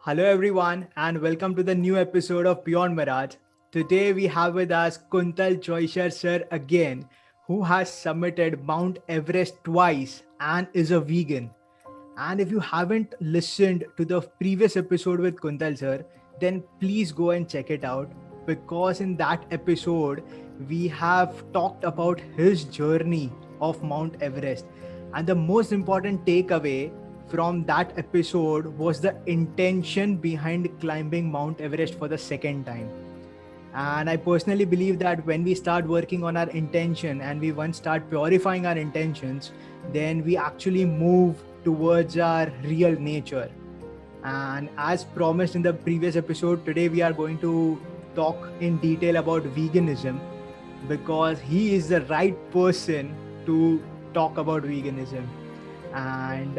Hello, everyone, and welcome to the new episode of Beyond Mirage. Today, we have with us Kuntal Joyshar sir again, who has summited Mount Everest twice and is a vegan. And if you haven't listened to the previous episode with Kuntal sir, then please go and check it out because in that episode, we have talked about his journey of Mount Everest. And the most important takeaway from that episode was the intention behind climbing Mount Everest for the second time. And I personally believe that when we start working on our intention and we once start purifying our intentions, then we actually move towards our real nature. And as promised in the previous episode, today we are going to talk in detail about veganism because he is the right person to talk about veganism. And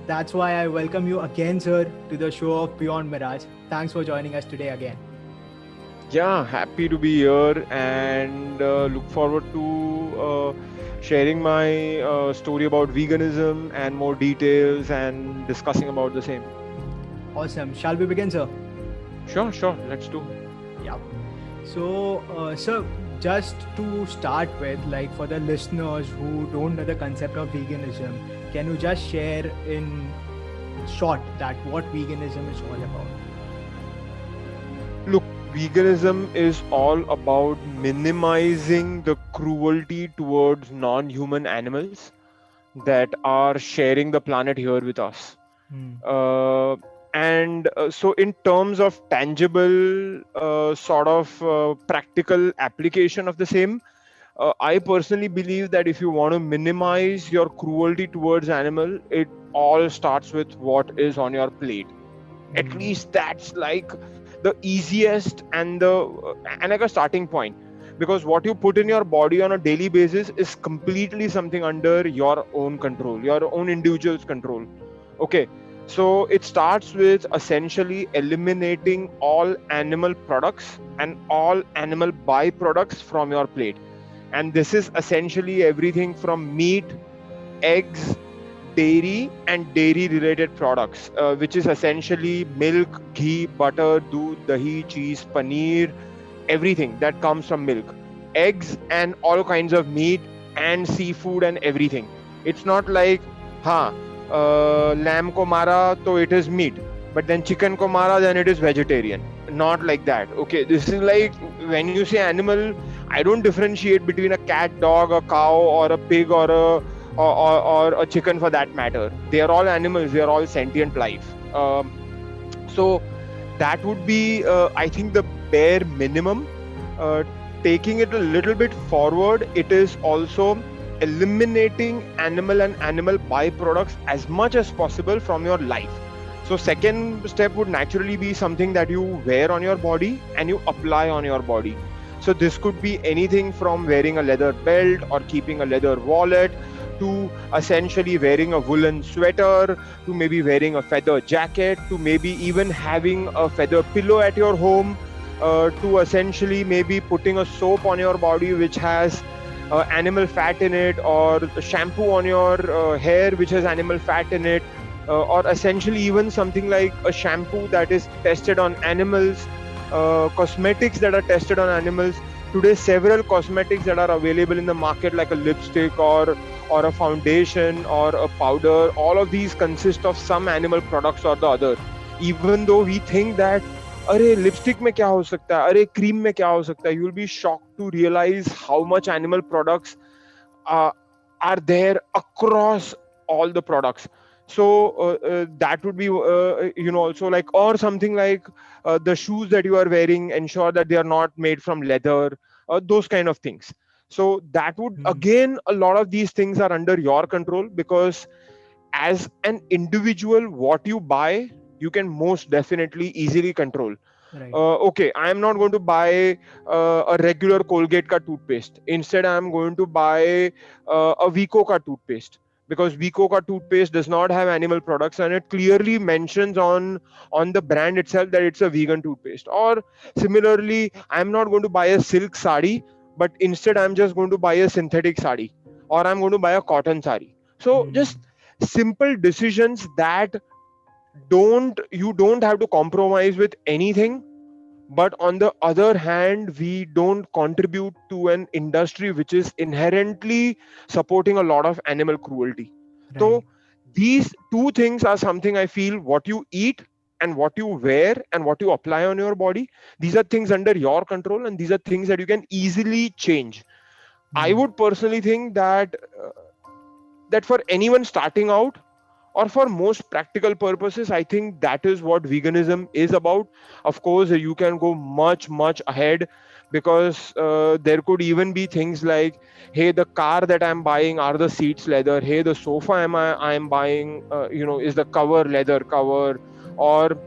that's why I welcome you again, sir, to the show of Beyond Mirage. Thanks for joining us today again. Yeah, happy to be here and look forward to sharing my story about veganism and more details and discussing about the same. Awesome. Shall we begin, sir? Sure, let's do. Yeah. So, sir, just to start with, like for the listeners who don't know the concept of veganism, can you just share in short that what veganism is all about? Look, veganism is all about minimizing the cruelty towards non-human animals that are sharing the planet here with us. Hmm. So in terms of tangible practical application of the same, I personally believe that if you want to minimize your cruelty towards animal, it all starts with what is on your plate. At least that's like the easiest and like a starting point, because what you put in your body on a daily basis is completely something under your own control, your own individual's control. Okay, so it starts with essentially eliminating all animal products and all animal byproducts from your plate. And this is essentially everything from meat, eggs, dairy and dairy related products, which is essentially milk, ghee, butter, doodh, dahi, cheese, paneer, everything that comes from milk, eggs and all kinds of meat and seafood and everything. It's not like, lamb ko mara to it is meat, but then chicken ko mara then it is vegetarian. Not like that. Okay, this is like when you say animal, I don't differentiate between a cat, dog, a cow, or a pig, or a chicken for that matter. They are all animals. They are all sentient life. So that would be, I think, the bare minimum. Taking it a little bit forward, it is also eliminating animal and animal byproducts as much as possible from your life. So second step would naturally be something that you wear on your body and you apply on your body. So this could be anything from wearing a leather belt or keeping a leather wallet, to essentially wearing a woolen sweater, to maybe wearing a feather jacket, to maybe even having a feather pillow at your home, to essentially maybe putting a soap on your body which has animal fat in it, or shampoo on your hair which has animal fat in it, or essentially even something like a shampoo that is tested on animals, cosmetics that are tested on animals. Today, several cosmetics that are available in the market, like a lipstick or a foundation or a powder, all of these consist of some animal products or the other. Even though we think that, अरे lipstick में क्या हो सकता है, अरे cream में क्या हो सकता है, you will be shocked to realize how much animal products are there across all the products. So that would be also like, or something like the shoes that you are wearing, ensure that they are not made from leather, those kind of things. So that would, again, a lot of these things are under your control, because as an individual, what you buy, you can most definitely easily control. Right. Okay, I am not going to buy a regular Colgate ka toothpaste. Instead, I am going to buy a Vico ka toothpaste, because Vico ka toothpaste does not have animal products, and it clearly mentions on the brand itself that it's a vegan toothpaste. Or similarly, I am not going to buy a silk sari, but instead I'm just going to buy a synthetic sari, or I'm going to buy a cotton sari. So just simple decisions that don't have to compromise with anything, but on the other hand we don't contribute to an industry which is inherently supporting a lot of animal cruelty. Right. So these two things are something I feel: what you eat and what you wear and what you apply on your body, these are things under your control, and these are things that you can easily change. I Hmm. would personally think that for anyone starting out, or for most practical purposes, I think that is what veganism is about. Of course you can go much ahead, because there could even be things like, hey, the car that I'm buying, are the seats leather? Hey, the sofa I'm buying, is the cover leather cover? Or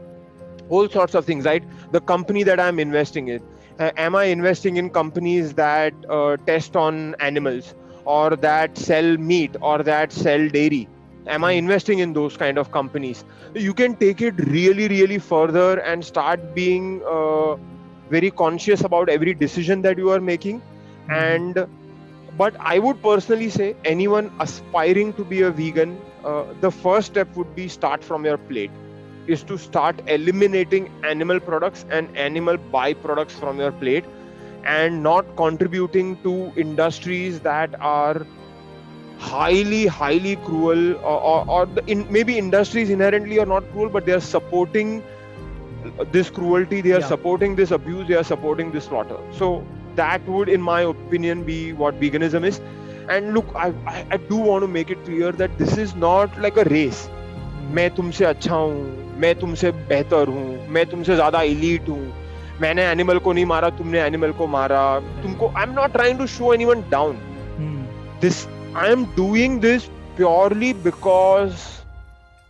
whole sorts of things, right? The company that I'm investing in, am I investing in companies that test on animals, or that sell meat, or that sell dairy? Am I Right. investing in those kind of companies? You can take it really further and start being very conscious about every decision that you are making. Hmm. And but I would personally say anyone aspiring to be a vegan, the first step would be start from your plate, is to start eliminating animal products and animal byproducts from your plate, and not contributing to industries that are highly cruel, or maybe industries inherently are not cruel, but they are supporting this cruelty, they are Yeah. supporting this abuse, they are supporting this slaughter. So that would, in my opinion, be what veganism is. And look, I do want to make it clear that this is not like a race. Hmm. मैं तुमसे अच्छा हूँ, मैं तुमसे बेहतर हूँ, मैं तुमसे ज्यादा elite हूँ, मैंने एनिमल को नहीं मारा, तुमने एनिमल को मारा, Right. तुमको, I am not trying to show anyone down. Hmm. This, I am doing this purely because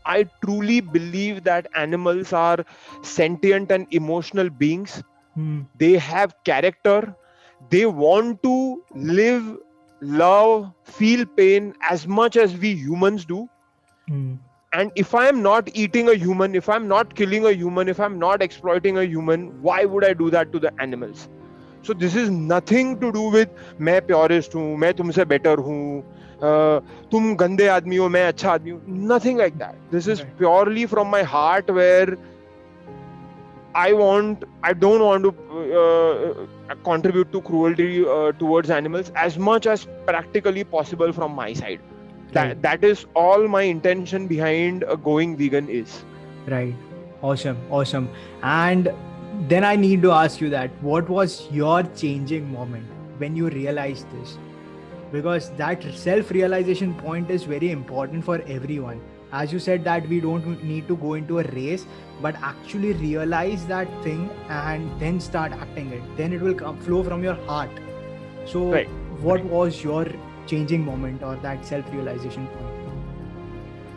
I truly believe that animals are sentient and emotional beings. Hmm. They have character. They want to live, love, feel pain as much as we humans do. Hmm. And if I am not eating a human, if I'm not killing a human, if I'm not exploiting a human, why would I do that to the animals? So this is nothing to do with मैं purest हूँ, मैं तुमसे better हूँ, तुम गंदे आदमी हो, मैं अच्छा आदमी हूँ. Nothing like that. This is Right. purely from my heart, where I don't want to contribute to cruelty towards animals as much as practically possible from my side. Right. That is all my intention behind going vegan is. Right. Awesome. Awesome. And then I need to ask you that what was your changing moment when you realized this? Because that self realization point is very important for everyone. As you said, that we don't need to go into a race, but actually realize that thing and then start acting it. Then it will flow from your heart. So, Right. what was your changing moment or that self realization point?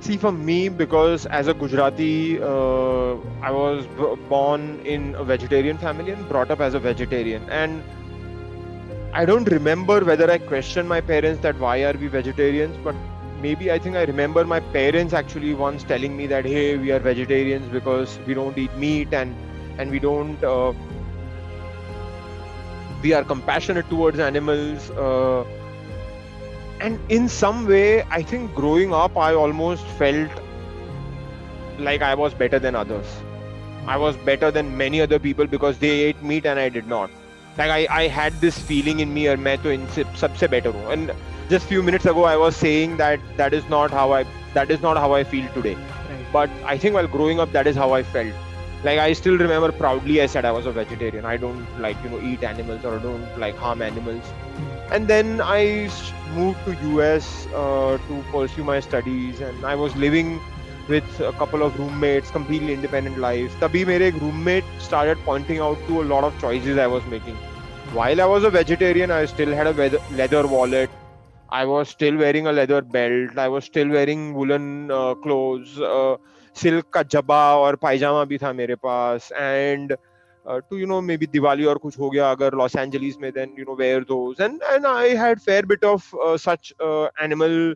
See, for me, because as a Gujarati, I was born in a vegetarian family and brought up as a vegetarian. And I don't remember whether I questioned my parents that why are we vegetarians, but maybe I think I remember my parents actually once telling me that, hey, we are vegetarians because we don't eat meat, and we don't we are compassionate towards animals. And in some way, I think growing up, I almost felt like I was better than others. I was better than many other people because they ate meat and I did not. Like I had this feeling in me, मैं तो इनसे सबसे better हूँ. And just few minutes ago, I was saying that that is not how I feel today. Right. But I think while growing up, that is how I felt. Like I still remember proudly I said I was a vegetarian. I don't like eat animals, or I don't like harm animals. And then I moved to US to pursue my studies, and I was living with a couple of roommates, completely independent lives. तभी मेरे एक roommate started pointing out to a lot of choices I was making. While I was a vegetarian, I still had a leather wallet. I was still wearing a leather belt. I was still wearing woolen clothes. Silk का जब्बा और पायजामा भी था मेरे पास. And to maybe Diwali और कुछ हो गया अगर Los Angeles में, then wear those. And I had fair bit of such animal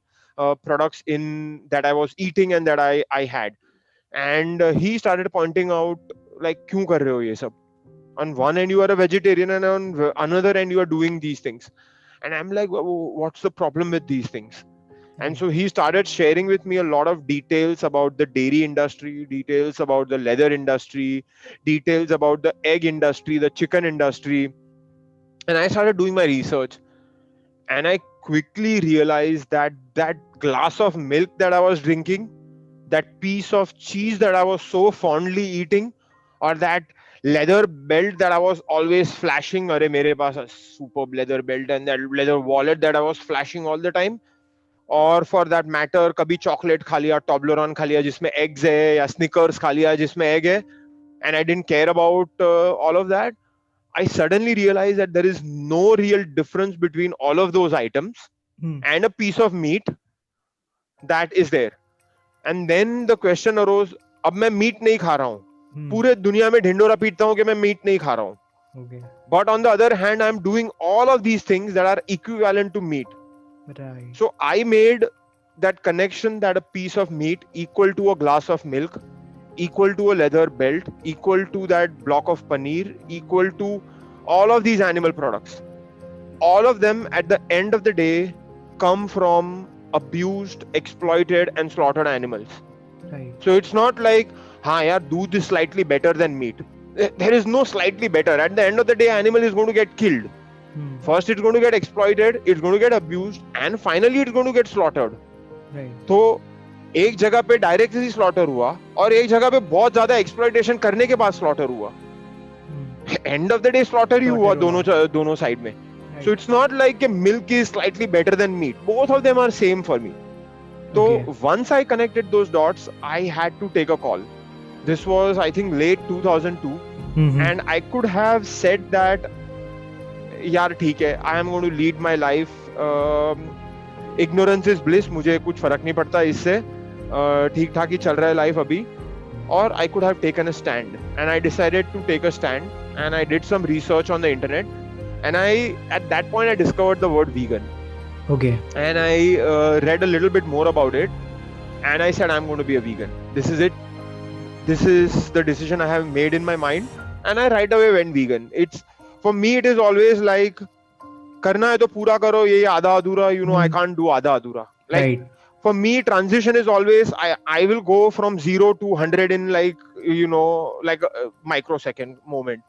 products in that I was eating and that I had. And he started pointing out, like, क्यों कर रहे हो ये सब? On one end you are a vegetarian, and on another end you are doing these things. And I'm like, what's the problem with these things? And so he started sharing with me a lot of details about the dairy industry, details about the leather industry, details about the egg industry, the chicken industry. And I started doing my research, and I quickly realized that that glass of milk that I was drinking, that piece of cheese that I was so fondly eating, or that leather belt that I was always flashing, अरे मेरे पास a superb leather belt, and that leather wallet that I was flashing all the time, और for that matter कभी chocolate खा लिया, टॉबलरॉन खा लिया जिसमें eggs है, या स्निकर्स खा लिया जिसमें एग है, and I didn't care about all of that. I suddenly realized that there is no real difference between all of those items and a piece of meat that is there. And then the question arose, अब मैं meet नहीं खा रहा हूँ, पूरे दुनिया में ढिंडोरा पीटता हूँ कि मैं मीट नहीं खा रहा हूँ. Okay. But on the other hand, I'm doing all of these things that are equivalent to meat. Right. So I made that connection that a piece of meat equal to a glass of milk, equal to a leather belt, equal to that block of paneer, equal to all of these animal products. All of them at the end of the day come from abused, exploited and slaughtered animals. Right. So it's not like, हाँ यार, दूध is slightly better than meat. There is no slightly better. At the end of the day, animal is going to get killed. First it's going to get exploited, it's going to get abused, and finally it's going to get slaughtered. Right. तो एक जगह पे directly slaughter हुआ और एक जगह पे बहुत ज्यादा एक्सप्लॉइटेशन करने के बाद स्लॉटर हुआ. End of the day slaughter ही हुआ दोनों साइड में. So it's not like milk is slightly better than meat. Both of them are same for me. So once I connected those dots, I had to take a call. This was, I think, late 2002, and I could have said that, यार ठीक है, I am going to lead my life. Ignorance is bliss. मुझे कुछ फर्क नहीं पड़ता इससे, ठीक ठाक ही चल रहा है लाइफ अभी. Or I could have taken a stand, and I decided to take a stand, and I did some research on the internet, and at that point I discovered the word vegan. Okay. And I read a little bit more about it, and I said I'm going to be a vegan. This is it. This is the decision I have made in my mind, and I right away went vegan. For me, it is always like, करना है तो पूरा करो, ये आधा अधूरा, I can't do आधा अधूरा. Like, right. For me, transition is always, I will go from 0 to 100 in like a microsecond moment.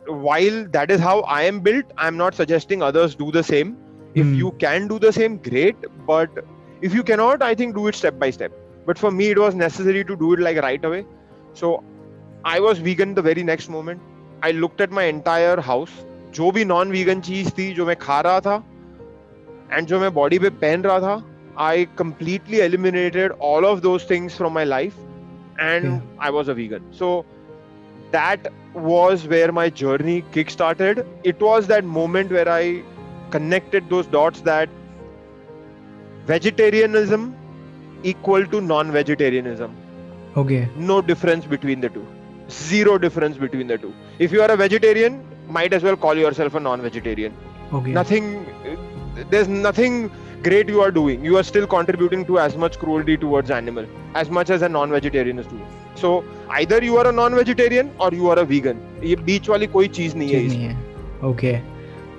While that is how I am built, I am not suggesting others do the same. If you can do the same, great. But if you cannot, I think do it step by step. But for me, it was necessary to do it like right away. So I was vegan the very next moment. I looked at my entire house. जो भी non-vegan चीज थी जो मैं खा रहा था and जो मैं body पे पहन रहा था, I completely eliminated all of those things from my life, and I was a vegan. So that was where my journey kick-started. It was that moment where I connected those dots that vegetarianism equal to non-vegetarianism. Okay. No difference between the two. Zero difference between the two. If you are a vegetarian, might as well call yourself a non-vegetarian. Okay. There's nothing great you are doing. You are still contributing to as much cruelty towards animal as much as a non-vegetarian is doing. So either you are a non-vegetarian or you are a vegan. ये बीच वाली कोई चीज नहीं है इसमें.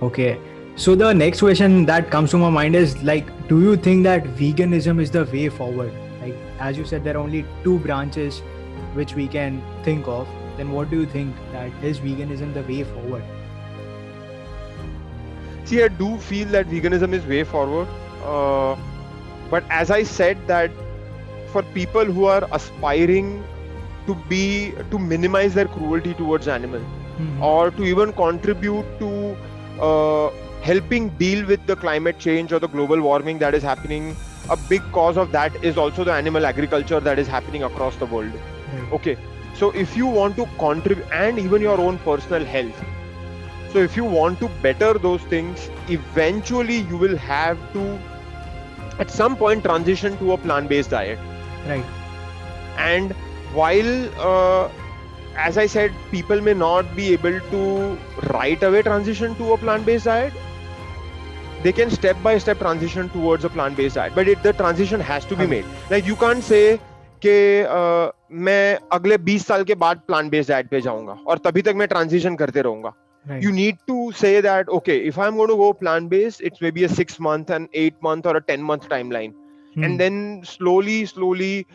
Okay. So the next question that comes to my mind is like, do you think that veganism is the way forward? Like, as you said, there are only two branches which we can think of. Then what do you think, that is veganism the way forward? See, I do feel that veganism is way forward. But as I said, that for people who are aspiring to minimize their cruelty towards animal, or to even contribute to helping deal with the climate change or the global warming that is happening, a big cause of that is also the animal agriculture that is happening across the world. Okay, so if you want to contribute, and even your own personal health, so if you want to better those things, eventually you will have to at some point transition to a plant-based diet. Right. And while as I said, people may not be able to right away transition to a plant-based diet, they can step-by-step transition towards a plant-based diet. But the transition has to be made. Like, you can't say कि मैं अगले 20 साल के बाद plant-based diet पे जाऊंगा और तभी तक मैं transition करते रहूंगा. Right. You need to say that, okay, if I'm going to go plant-based, it's maybe a 6-month, an 8-month, or a 10-month timeline. And then slowly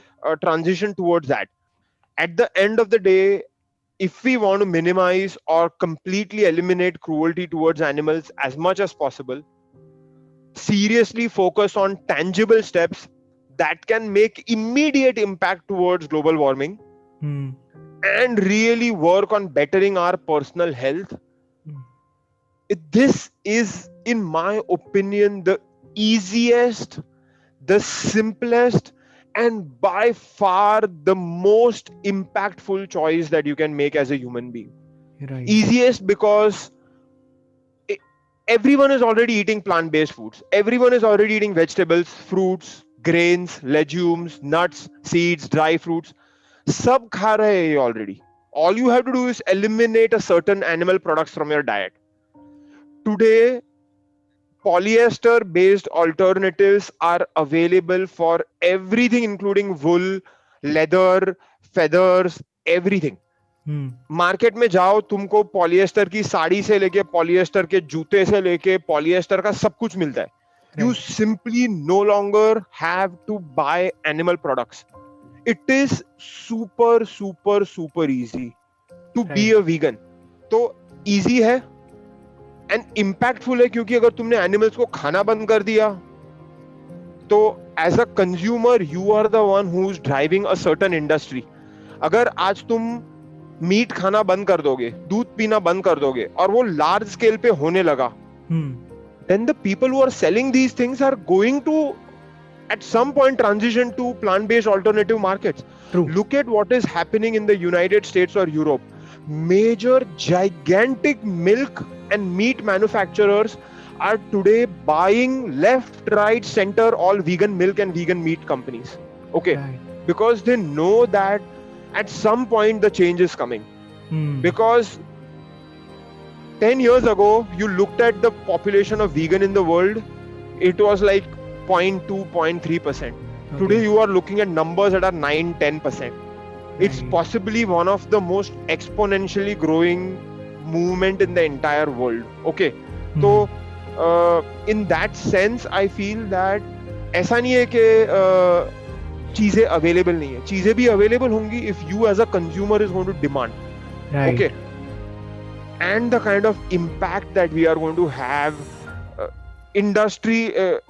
transition towards that. At the end of the day, if we want to minimize or completely eliminate cruelty towards animals as much as possible, seriously focus on tangible steps that can make immediate impact towards global warming, and really work on bettering our personal health. This is, in my opinion, the easiest, the simplest, and by far the most impactful choice that you can make as a human being. Right. Easiest because everyone is already eating plant-based foods. Everyone is already eating vegetables, fruits, grains, legumes, nuts, seeds, dry fruits. Sab kha rahe hai already. All you have to do is eliminate a certain animal products from your diet. Today, polyester-based alternatives are available for everything, including wool, leather, feathers, everything. Market में जाओ, तुमको polyester की साड़ी से लेके polyester के जूते से लेके पॉलिएस्टर का सब कुछ मिलता है. You simply no longer have to buy animal products. It is super easy to be a vegan. तो easy है and impactful है, क्योंकि अगर तुमने animals को खाना बंद कर दिया तो as a consumer you are the one who's driving a certain industry. अगर आज तुम मीट खाना बंद कर दोगे, दूध पीना बंद कर दोगे और वो लार्ज स्केल पे होने लगा, then the people who are selling these things are going to at some point transition to plant-based alternative markets. True. Look at what is happening in the United States or Europe. Major gigantic milk and meat manufacturers are today buying left, right, center all vegan milk and vegan meat companies. Okay. Right. Because they know that at some point the change is coming. Because 10 years ago, you looked at the population of vegan in the world, it was like 0.2, 0.3%. Today, you are looking at numbers that are 9, 10%. It's possibly one of the most exponentially growing movement in the entire world. Okay. So, in that sense, I feel that ऐसा नहीं है कि चीजें available नहीं है. चीजें भी available होंगी if you as a consumer is going to demand. Right. Okay. And the kind of impact that we are going to have,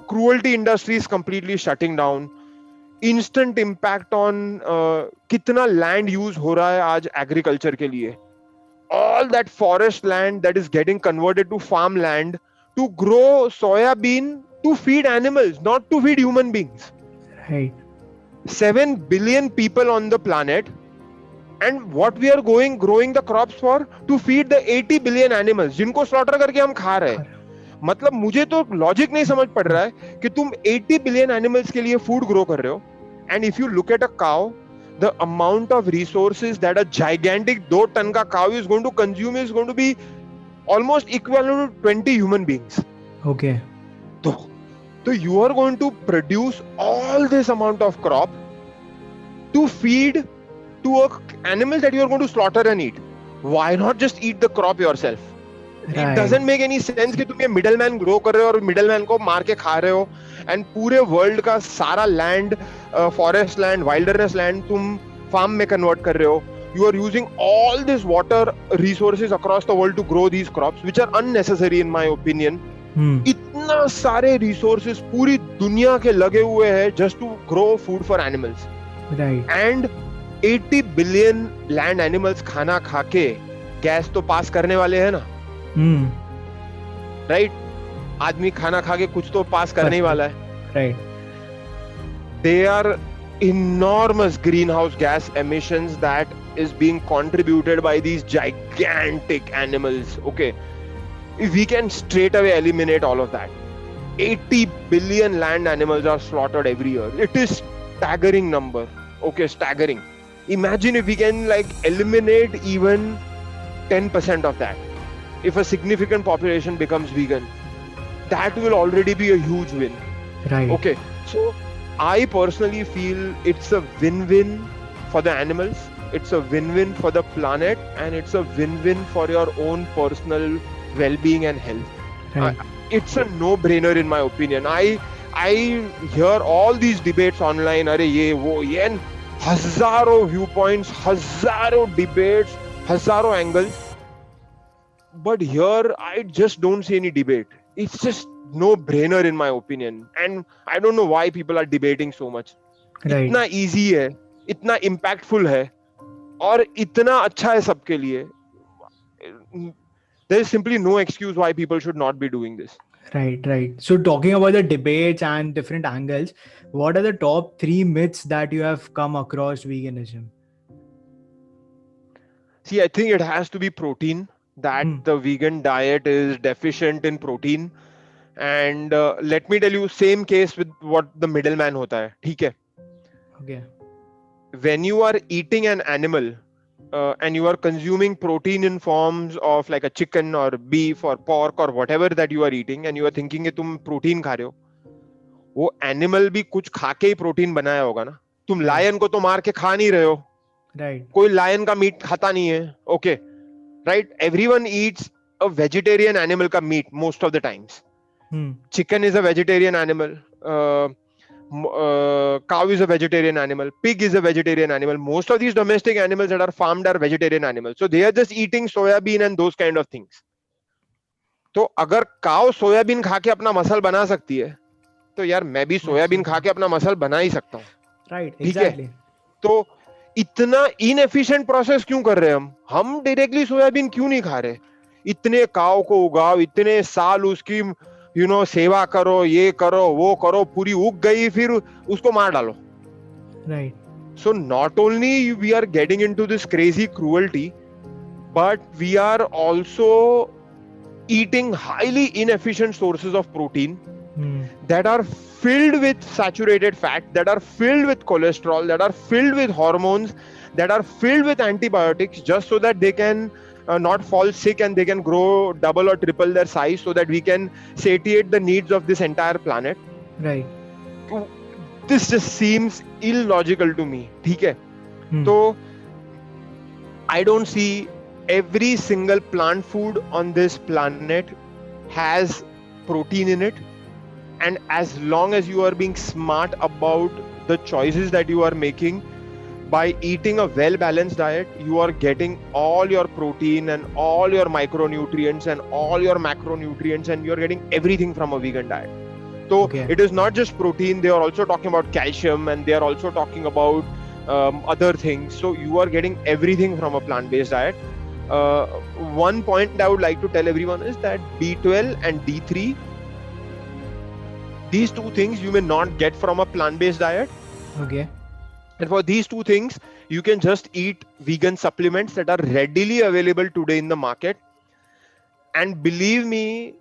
cruelty industry is completely shutting down. Instant impact on कितना land use हो रहा है आज agriculture के लिए. All that forest land that is getting converted to farmland to grow soya bean to feed animals, not to feed human beings. Right. 7 billion people on the planet. And what we are growing the crops for? To feed the 80 billion animals जिनको slaughter करके हम खा रहे हैं. मतलब मुझे तो logic नहीं समझ पड़ रहा है कि तुम 80 billion animals के लिए food grow कर रहे हो. And if you look at a cow, the amount of resources that a gigantic 2 ton का cow is going to consume is going to be almost equivalent to 20 human beings. Okay. So you are going to produce all this amount of crop to feed to animals that you are going to slaughter and eat. Why not just eat the crop yourself? Right. It doesn't make any sense कि तुम ये middleman grow कर रहे हो और middleman को मार के खा रहे हो, and पूरे world का सारा land, forest land, wilderness land तुम farm में convert कर रहे हो. You are using all this water resources across the world to grow these crops, which are unnecessary in my opinion. इतना सारे resources पूरी दुनिया के लगे हुए हैं just to grow food for animals. Right. And 80 billion land animals खाना खा के गैस तो पास करने वाले हैं ना. Right? आदमी खाना खा के कुछ तो पास करने ही वाला है. Right. They are enormous greenhouse gas emissions that is being contributed by these gigantic animals. Okay. If we can straight away eliminate all of that, 80 billion land animals are slaughtered every year. It is staggering number. Okay, staggering. Imagine if we can eliminate even 10% of that. If a significant population becomes vegan, that will already be a huge win. Right. Okay. So I personally feel it's a win-win for the animals. it's a win-win for the planet, and it's a win-win for your own personal well-being and health. Right. It's a no-brainer in my opinion. I hear all these debates online, अरे ये वो ये, and हजारों viewpoints, हजारों debates, हजारों angles. But here I just don't see any debate. It's just no-brainer in my opinion, and I don't know why people are debating so much. Right. इतना easy है, इतना impactful है, और इतना अच्छा है सबके लिए. There is simply no excuse why people should not be doing this. Right. So talking about the debates and different angles, what are the top 3 myths that you have come across veganism? See, I think it has to be protein, that the vegan diet is deficient in protein. And let me tell you, same case with what the middleman hota hai. ठीक है? Okay. When you are eating an animal and you are consuming protein in forms of like a chicken or beef or pork or whatever that you are eating, and you are thinking कि तुम protein खा रहे हो, वो animal भी कुछ खा के ही protein बनाया होगा ना. तुम lion को तो मार के खा नहीं रहे हो. Right. कोई lion का meat खाता नहीं है. Okay. Right? Everyone eats a vegetarian animal का meat most of the times. Chicken is a vegetarian animal. Cow is a vegetarian animal. Pig is a vegetarian animal. Most of these domestic animals that are farmed are vegetarian animals. So they are just eating soybean and those kind of things. तो अगर cow soybean खा के अपना muscle बना सकती है, तो यार मैं भी soybean खा के अपना मसल बना ही सकता हूँ. Right. Exactly. तो इतना inefficient process क्यों कर रहे हैं हम directly soybean क्यों नहीं खा रहे? इतने cow को उगाओ, इतने साल उसकी सेवा करो, ये करो, वो करो, पूरी उग गई, फिर उसको मार डालो. Right. So not only we are getting into this crazy cruelty, but we are also eating highly inefficient sources of protein that are filled with saturated fat, that are filled with cholesterol, that are filled with hormones, that are filled with antibiotics, just so that they can not fall sick and they can grow double or triple their size, so that we can satiate the needs of this entire planet. Right. This just seems illogical to me. ठीक है? So I don't see every single plant food on this planet has protein in it, and as long as you are being smart about the choices that you are making, by eating a well-balanced diet, you are getting all your protein and all your micronutrients and all your macronutrients, and you're getting everything from a vegan diet. So it is not just protein, they are also talking about calcium, and they are also talking about other things. So you are getting everything from a plant-based diet. One point I would like to tell everyone is that B12 and D3, these two things you may not get from a plant-based diet. Okay. And for these two things, you can just eat vegan supplements that are readily available today in the market. And believe me,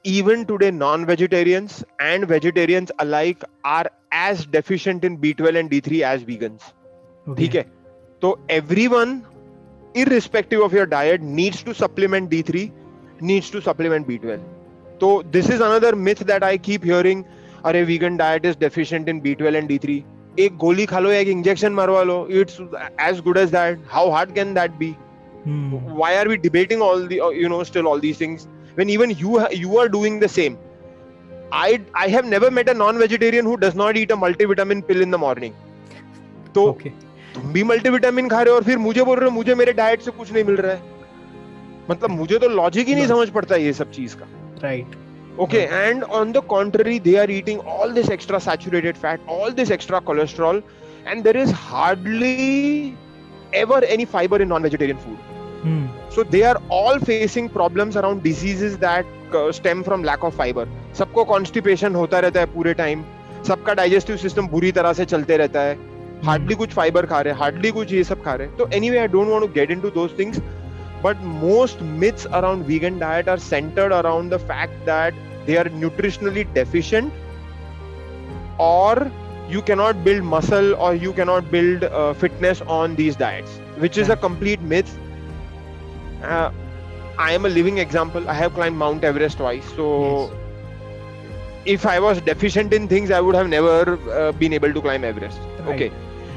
even today, non-vegetarians and vegetarians alike are as deficient in B12 and D3 as vegans. Okay. So everyone, irrespective of your diet, needs to supplement D3, needs to supplement B12. So this is another myth that I keep hearing. A vegan diet is deficient in B12 and D3. एक गोली खा लो, एक injection मरवा लो, it's as good as that. How hard can that be? Why are we debating all the still all these things when even you are doing the same? I have never met a non-vegetarian who does not eat a multivitamin pill in the morning. तो तुम भी multivitamin खा रहे हो और फिर मुझे बोल रहे हो मुझे मेरे डाइट से कुछ नहीं मिल रहा है. मतलब मुझे तो लॉजिक ही नहीं समझ पड़ता ये सब चीज का. Right. Okay, and on the contrary, they are eating all this extra saturated fat, all this extra cholesterol, and there is hardly ever any fiber in non-vegetarian food. So they are all facing problems around diseases that stem from lack of fiber. सबको constipation होता रहता है पूरे time. सबका digestive system बुरी तरह से चलते रहता है. Hardly कुछ fiber खा रहे, hardly कुछ ये सब खा रहे. So anyway, I don't want to get into those things. But most myths around vegan diet are centered around the fact that they are nutritionally deficient, or you cannot build muscle, or you cannot build fitness on these diets, which is a complete myth. I am a living example. I have climbed Mount Everest twice. So if I was deficient in things, I would have never been able to climb Everest. Right. Okay.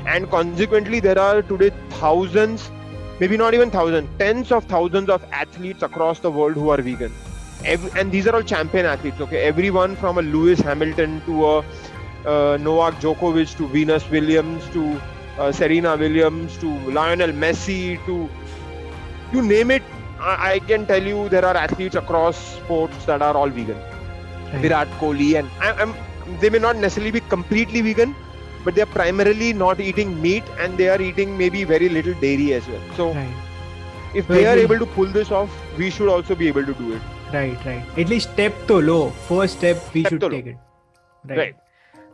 And consequently, there are today thousands, maybe not even thousands, tens of thousands of athletes across the world who are vegan. And these are all champion athletes, okay? Everyone from a Lewis Hamilton to a Novak Djokovic to Venus Williams to Serena Williams to Lionel Messi to you name it. I can tell you there are athletes across sports that are all vegan. Right. Virat Kohli and they may not necessarily be completely vegan, but they are primarily not eating meat and they are eating maybe very little dairy as well. So if they are able to pull this off, we should also be able to do it. Right. At least step to low. First step we should take it. Right.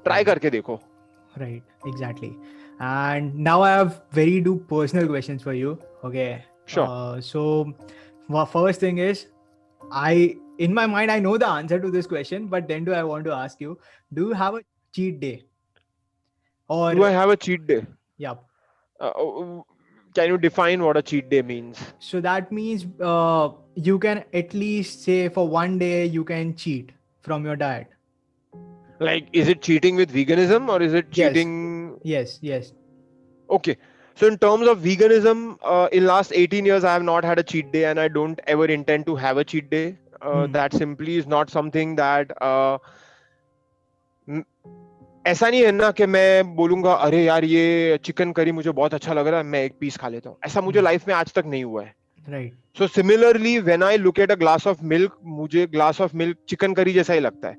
Try करके देखो. Right. Exactly. And now I have very two personal questions for you. Okay. Sure. So first thing is, in my mind I know the answer to this question, but then I want to ask you, do you have a cheat day? Or do I have a cheat day? Yeah. Can you define what a cheat day means? So that means you can at least say for one day you can cheat from your diet. Like, is it cheating with veganism or is it cheating? Yes. Okay. So in terms of veganism, in last 18 years, I have not had a cheat day and I don't ever intend to have a cheat day. That simply is not something that ऐसा नहीं है ना कि मैं बोलूंगा अरे यार ये चिकन करी मुझे बहुत अच्छा लग रहा है मैं एक पीस खा लेता हूँ. ऐसा मुझे लाइफ में आज तक नहीं हुआ है. Right. So similarly, when I look at a glass of milk, मुझे glass of milk chicken curry जैसा ही लगता है.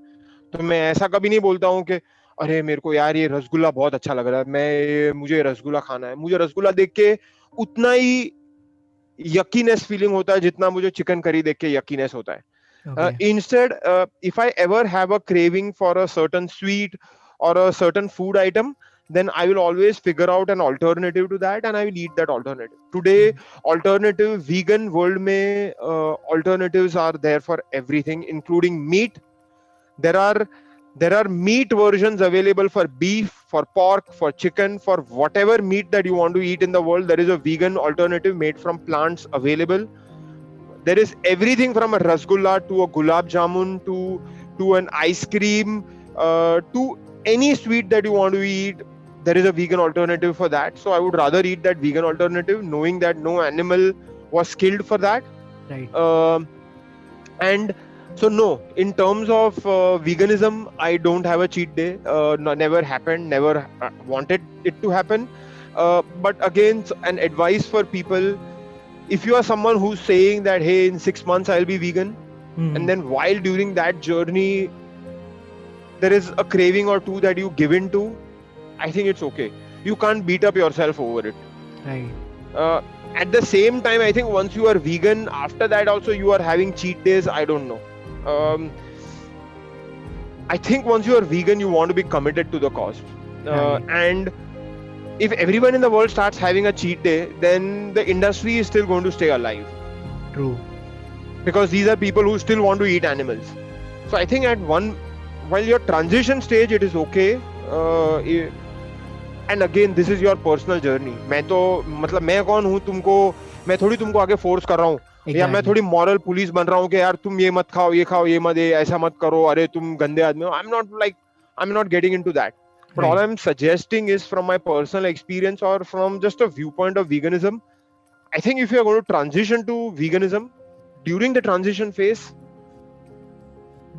तो मैं ऐसा कभी नहीं बोलता हूँ कि अरे मेरे को यार ये रसगुल्ला बहुत अच्छा लग रहा है मुझे रसगुल्ला खाना है. मुझे रसगुल्ला देख के उतना ही yuckiness feeling होता है जितना मुझे चिकन करी देख के yuckiness होता है. Instead, if I ever have a craving for a certain sweet or a certain food item, then I will always figure out an alternative to that and I will eat that alternative. Today, alternative vegan world mein alternatives are there for everything, including meat. There are meat versions available for beef, for pork, for chicken, for whatever meat that you want to eat in the world. There is a vegan alternative made from plants available. There is everything from a rasgulla to a gulab jamun to an ice cream to any sweet that you want to eat. There is a vegan alternative for that. So I would rather eat that vegan alternative knowing that no animal was killed for that. Right. And so no, in terms of veganism, I don't have a cheat day. Never happened, never wanted it to happen. But again, an advice for people, if you are someone who's saying that, hey, in 6 months I'll be vegan, and then while during that journey, there is a craving or two that you give in to, I think it's okay. You can't beat up yourself over it. Right. At the same time, I think once you are vegan, after that also you are having cheat days. I don't know. I think once you are vegan, you want to be committed to the cause. And if everyone in the world starts having a cheat day, then the industry is still going to stay alive. True. Because these are people who still want to eat animals. So I think while your transition stage, it is okay. And again, this is your personal journey. मैं कौन हूँ मैं थोड़ी तुमको आगे force कर रहा हूँ या मैं थोड़ी मॉरल पुलिस बन रहा हूँ कि यार तुम ये मत खाओ ये मत ऐसा मत करो अरे तुम गंदे आदमी हो. I'm not getting into that. But all I'm suggesting is from my personal experience or from just a viewpoint of veganism. I think if you're going to transition to veganism, during the transition phase,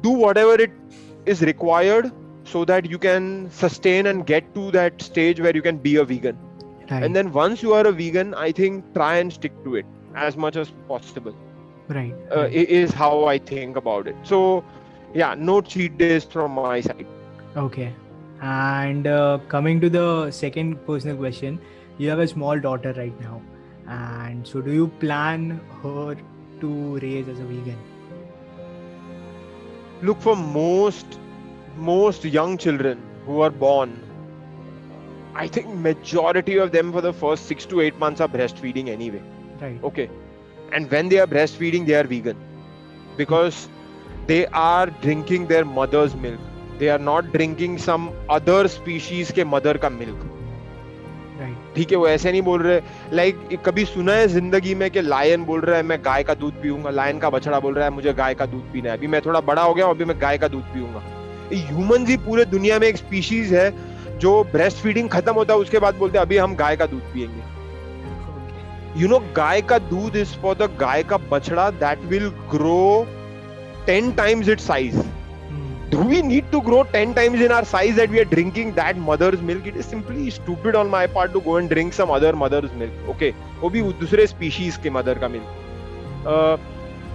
do whatever it is required so that you can sustain and get to that stage where you can be a vegan. Right. And then once you are a vegan, I think try and stick to it as much as possible. Right. Is how I think about it. So yeah, no cheat days from my side. Okay. And coming to the second personal question, you have a small daughter right now. And so do you plan her to raise as a vegan? Look, for most young children who are born, I think majority of them for the first 6 to 8 months are breastfeeding anyway. Right. Okay. And when they are breastfeeding, they are vegan because they are drinking their mother's milk. They are not drinking some other species के mother का milk. Right. ठीक है, वो ऐसे नहीं बोल रहे. Like कभी सुना है जिंदगी में कि lion बोल रहा है मैं गाय का दूध पीऊंगा, lion का बछड़ा बोल रहा है मुझे गाय का दूध पीना है, अभी मैं थोड़ा बड़ा हो गया अभी मैं गाय का दूध पीऊंगा. Humans ही पूरे दुनिया में एक species है जो breast feeding खत्म होता है उसके बाद बोलते हैं अभी हम गाय का दूध पिएंगे. गाय का दूध is for the गाय का बछड़ा that will grow 10 times its size. Do we need to grow 10 times in our size that we are drinking that mother's milk? It is simply stupid on my part to go and drink some other mother's milk. Okay, वो भी दूसरे species के mother का milk.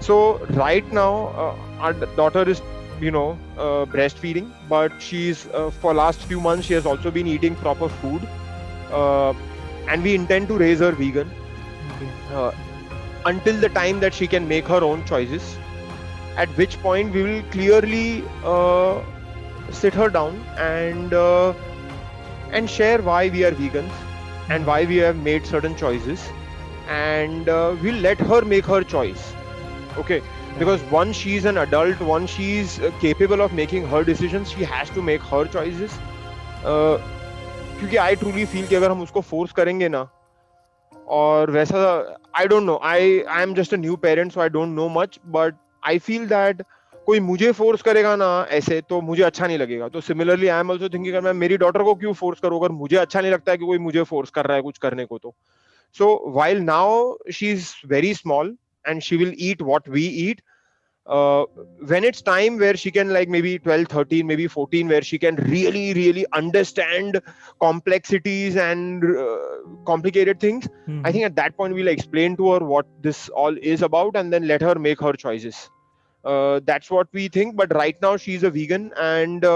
So right now our daughter is breastfeeding, but she's for last few months she has also been eating proper food, and we intend to raise her vegan until the time that she can make her own choices, at which point we will clearly sit her down and share why we are vegans and why we have made certain choices, and we'll let her make her choice. Okay, because once she's an adult, once she's capable of making her decisions, she has to make her choices. क्योंकि I truly feel कि अगर हम उसको force करेंगे ना, और वैसा, I don't know, I am just a new parent, so I don't know much, but I feel that कोई मुझे force करेगा ना ऐसे, तो मुझे अच्छा नहीं लगेगा. तो similarly I am also thinking, मैं मेरी daughter को क्यों force करूँ अगर मुझे अच्छा नहीं लगता है कि कोई मुझे force कर रहा है कुछ करने को. तो so while now she's very small and she will eat what we eat, when it's time where she can, like maybe 12, 13, maybe 14, where she can really understand complexities and complicated things, I think at that point we'll explain to her what this all is about and then let her make her choices. That's what we think. But right now she's a vegan, and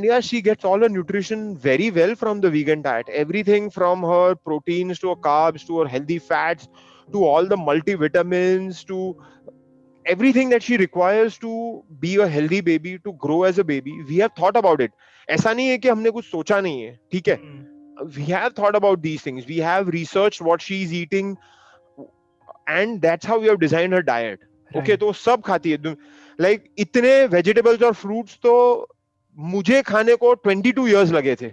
yeah, she gets all her nutrition very well from the vegan diet. Everything from her proteins to her carbs to her healthy fats to all the multivitamins to everything that she requires to be a healthy baby, to grow as a baby. We have thought about it. ऐसा नहीं है कि हमने कुछ सोचा नहीं है, ठीक है? We have thought about these things. We have researched what she's eating, and that's how we have designed her diet. Right. Okay, तो सब खाती है. Like इतने vegetables और fruits तो मुझे खाने को 22 years लगे थे.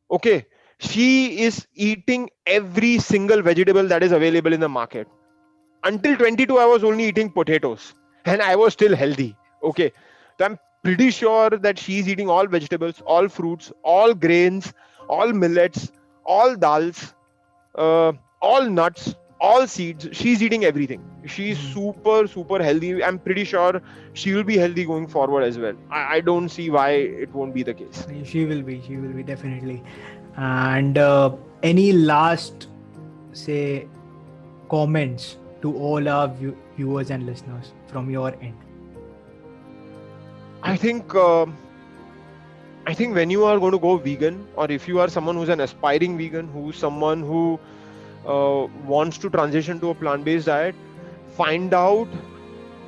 Okay. She is eating every single vegetable that is available in the market. Until 22, I was only eating potatoes and I was still healthy. Okay. So I'm pretty sure that she's eating all vegetables, all fruits, all grains, all millets, all dals, all nuts, all seeds. She's eating everything. She's super healthy. I'm pretty sure she will be healthy going forward as well. I don't see why it won't be the case. She will be definitely. And any last, say, comments to all our viewers and listeners from your end? I think when you are going to go vegan, or if you are someone who's an aspiring vegan, who's someone who wants to transition to a plant-based diet, find out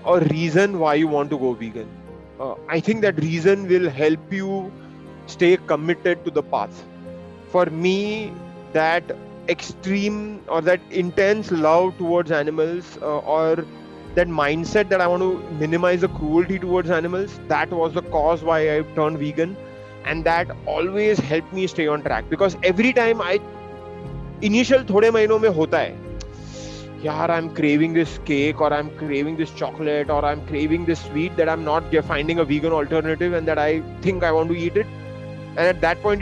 a reason why you want to go vegan. I think that reason will help you stay committed to the path. For me, that extreme or that intense love towards animals, or that mindset that I want to minimize the cruelty towards animals, that was the cause why I turned vegan, and that always helped me stay on track. Because every time initial थोड़े महीनों में होता है, यार, I'm craving this cake, or I'm craving this chocolate, or I'm craving this sweet, that I'm not finding a vegan alternative, and that I think I want to eat it. And at that point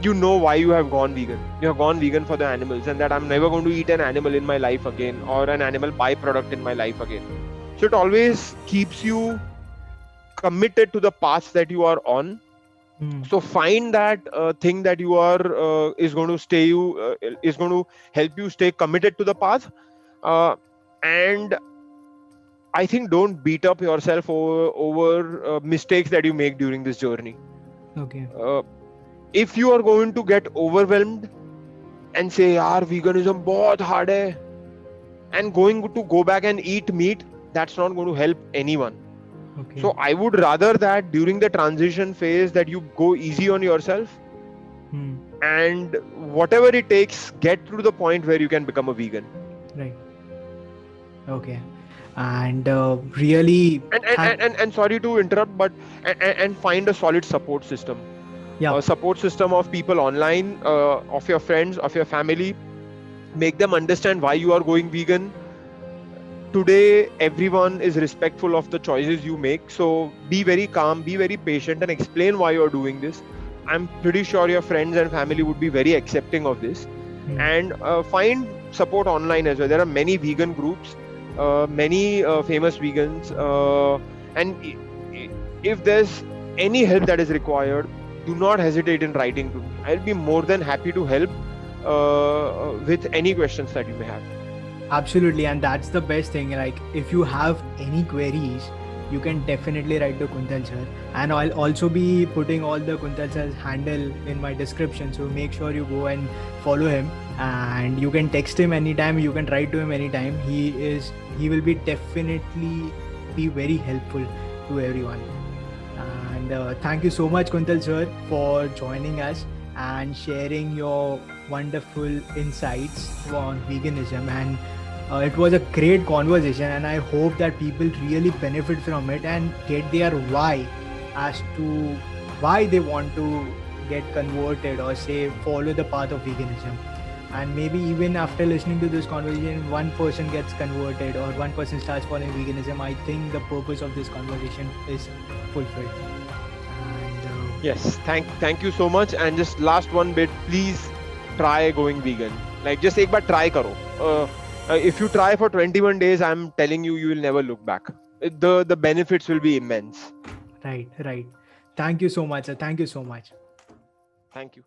you know why you have gone vegan. You have gone vegan for the animals, and that I'm never going to eat an animal in my life again, or an animal byproduct in my life again. So it always keeps you committed to the path that you are on. So find that thing that you are is going to help you stay committed to the path, and I think don't beat up yourself over mistakes that you make during this journey. Okay. If you are going to get overwhelmed and say, yaar, veganism bahut hard hai, and go back and eat meat, that's not going to help anyone. Okay. So I would rather that during the transition phase that you go easy on yourself, and whatever it takes, get to the point where you can become a vegan. Right. Okay. And really, and sorry to interrupt, but and find a solid support system. Yeah. A support system of people online, of your friends, of your family. Make them understand why you are going vegan. Today, everyone is respectful of the choices you make. So be very calm, be very patient, and explain why you are doing this. I'm pretty sure your friends and family would be very accepting of this. and find support online as well. There are many vegan groups, many famous vegans, and if there's any help that is required, do not hesitate in writing to me. I'll be more than happy to help with any questions that you may have. Absolutely, and that's the best thing. Like, if you have any queries, you can definitely write to Kuntal sir, and I'll also be putting all the Kuntal sir's handle in my description. So make sure you go and follow him, and you can text him anytime. You can write to him anytime. He will be definitely be very helpful to everyone. And thank you so much, Kuntal sir, for joining us and sharing your wonderful insights on veganism. And it was a great conversation, and I hope that people really benefit from it and get their why as to why they want to get converted or say follow the path of veganism. And maybe even after listening to this conversation, one person gets converted or one person starts following veganism. I think the purpose of this conversation is fulfilled. And Yes, thank you so much. And just last one bit, please try going vegan. Like, just एक बार try करो. If you try for 21 days, I'm telling you, you will never look back. The benefits will be immense. right. Thank you so much, sir. Thank you so much. Thank you.